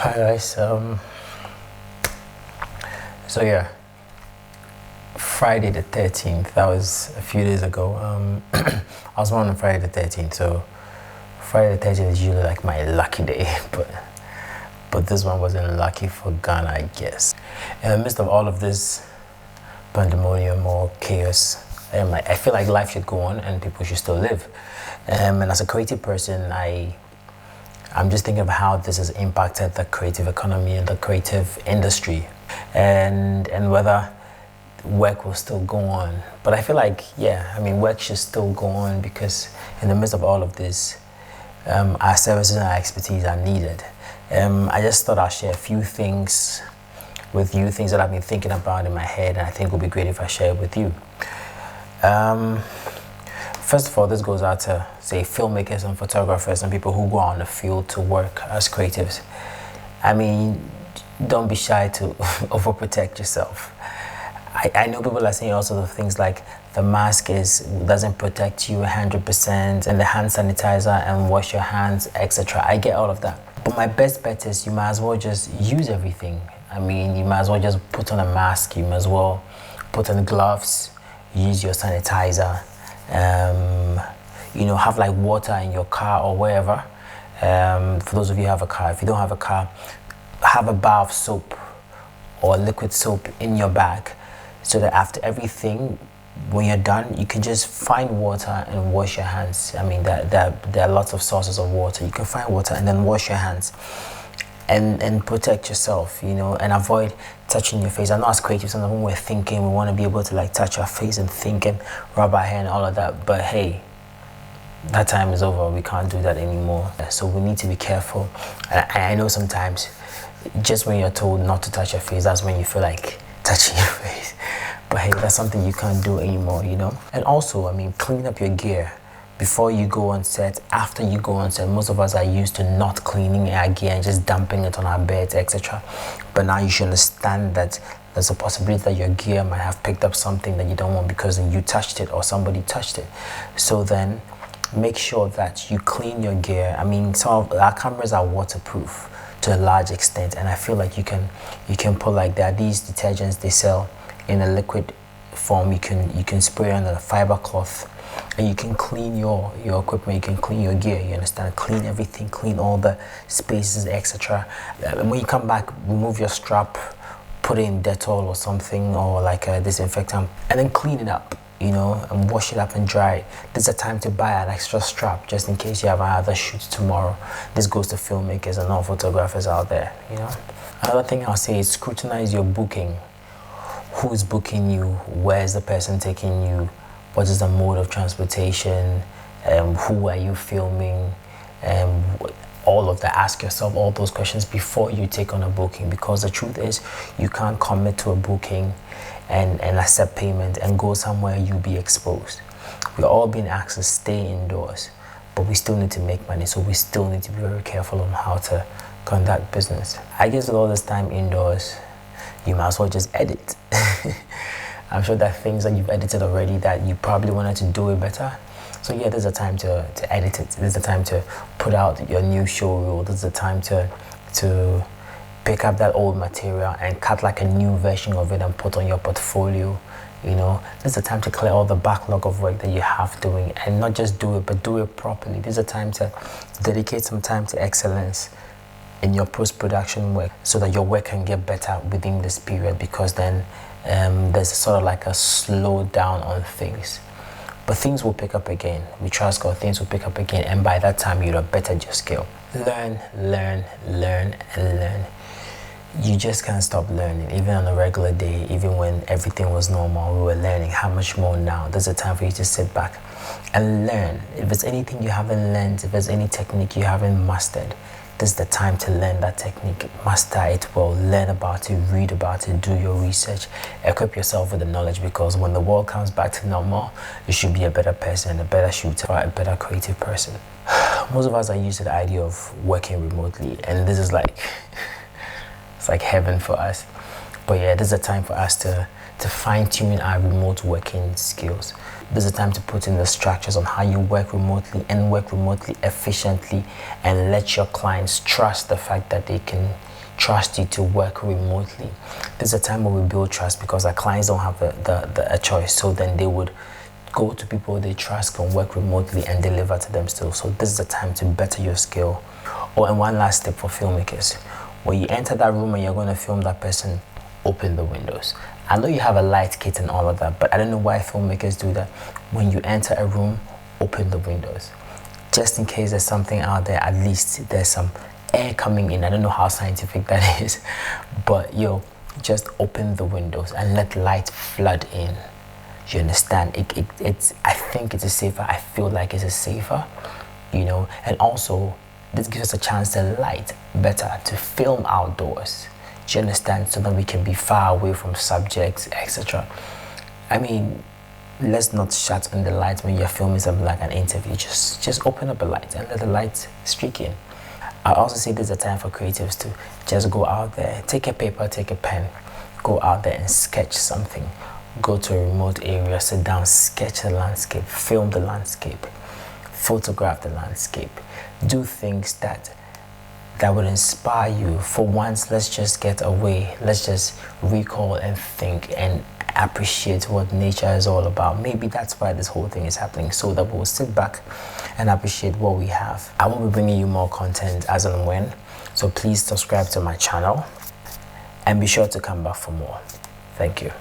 Hi guys. So yeah, Friday the 13th. That was a few days ago. I was born on Friday the 13th. So Friday the 13th is usually like my lucky day, but this one wasn't lucky for Ghana, I guess. In the midst of all of this pandemonium or chaos, I feel like life should go on and people should still live. And as a creative person, I'm just thinking of how this has impacted the creative economy and the creative industry, and whether work will still go on. But I feel like, yeah, I mean, work should still go on because in the midst of all of this, our services and our expertise are needed. I just thought I'd share a few things with you, things that I've been thinking about in my head, and I think it would be great if I share it with you. First of all, this goes out to, say, filmmakers and photographers and people who go out on the field to work as creatives. I mean, don't be shy to overprotect yourself. I know people are saying all sorts of things like the mask doesn't protect you 100%, and the hand sanitizer and wash your hands, etc. I get all of that. But my best bet is you might as well just use everything. I mean, you might as well just put on a mask, you might as well put on gloves, use your sanitizer. Have like water in your car or wherever. For those of you who have a car, if you don't have a car, have a bar of soap or liquid soap in your bag so that after everything, when you're done, you can just find water and wash your hands. I mean, there are lots of sources of water. You can find water and then wash your hands and protect yourself, and avoid touching your face. I know as creatives, sometimes when we're thinking, we want to be able to like touch our face and think and rub our hair and all of that. But hey, that time is over. We can't do that anymore. So we need to be careful. And I know sometimes just when you're told not to touch your face, that's when you feel like touching your face. But hey, that's something you can't do anymore, And also, I mean, clean up your gear before you go on set, after you go on set. Most of us are used to not cleaning our gear and just dumping it on our beds, etc. But now you should understand that there's a possibility that your gear might have picked up something that you don't want because you touched it or somebody touched it. So then make sure that you clean your gear. I mean, some of our cameras are waterproof to a large extent, and I feel like you can put, like, there are these detergents they sell in a liquid form. You can spray on a fiber cloth and you can clean your equipment, you can clean your gear, you understand? Clean everything, clean all the spaces, etc. And when you come back, remove your strap, put it in Dettol or something, or like a disinfectant, and then clean it up, and wash it up and dry it. There's a time to buy an extra strap just in case you have another shoot tomorrow. This goes to filmmakers and all photographers out there, Another thing I'll say is scrutinize your booking. Who's booking you? Where's the person taking you? What is the mode of transportation? Who are you filming? All of that. Ask yourself all those questions before you take on a booking, because the truth is you can't commit to a booking and accept payment and go somewhere you'll be exposed. We're all being asked to stay indoors, but we still need to make money, so we still need to be very careful on how to conduct business. I guess with all this time indoors, you might as well just edit. I'm sure there are things that you've edited already that you probably wanted to do it better. So yeah, there's a time to edit it. There's a time to put out your new show reel. There's a time to pick up that old material and cut like a new version of it and put on your portfolio. There's a time to clear all the backlog of work that you have doing, and not just do it, but do it properly. There's a time to dedicate some time to excellence in your post-production work so that your work can get better within this period, because then there's sort of like a slow down on things. But things will pick up again. We trust God, things will pick up again, and by that time you'll have bettered your skill. Learn, and learn. You just can't stop learning. Even on a regular day, even when everything was normal, we were learning. How much more now? There's a time for you to sit back and learn. If there's anything you haven't learned, if there's any technique you haven't mastered, this is the time to learn that technique, master it well, learn about it, read about it, do your research, equip yourself with the knowledge, because when the world comes back to normal, you should be a better person, a better shooter, a better creative person. Most of us are used to the idea of working remotely, and this is like, it's like heaven for us. But yeah, this is a time for us to fine-tune our remote working skills. There's a time to put in the structures on how you work remotely and work remotely efficiently, and let your clients trust the fact that they can trust you to work remotely. There's a time where we build trust because our clients don't have a choice, so then they would go to people they trust, can work remotely and deliver to them still. So this is the time to better your skill. Oh, and one last tip for filmmakers: when you enter that room and you're going to film that person, open the windows. I know you have a light kit and all of that, but I don't know why filmmakers do that. When you enter a room, open the windows, just in case there's something out there. At least there's some air coming in. I don't know how scientific that is, but just open the windows and let light flood in. You understand? It's I think it's a safer. I feel like it's a safer, and also this gives us a chance to light better, to film outdoors. Do you understand? So that we can be far away from subjects, etc. I mean, let's not shut on the lights when you're filming something like an interview. Just open up a light and let the light streak in. I also say there's a time for creatives to just go out there, take a paper, take a pen, go out there and sketch something. Go to a remote area, sit down, sketch the landscape, film the landscape, photograph the landscape. Do things that would inspire you. For once, let's just get away. Let's just recall and think and appreciate what nature is all about. Maybe that's why this whole thing is happening, so that we'll sit back and appreciate what we have. I will be bringing you more content as and when, so please subscribe to my channel and be sure to come back for more. Thank you.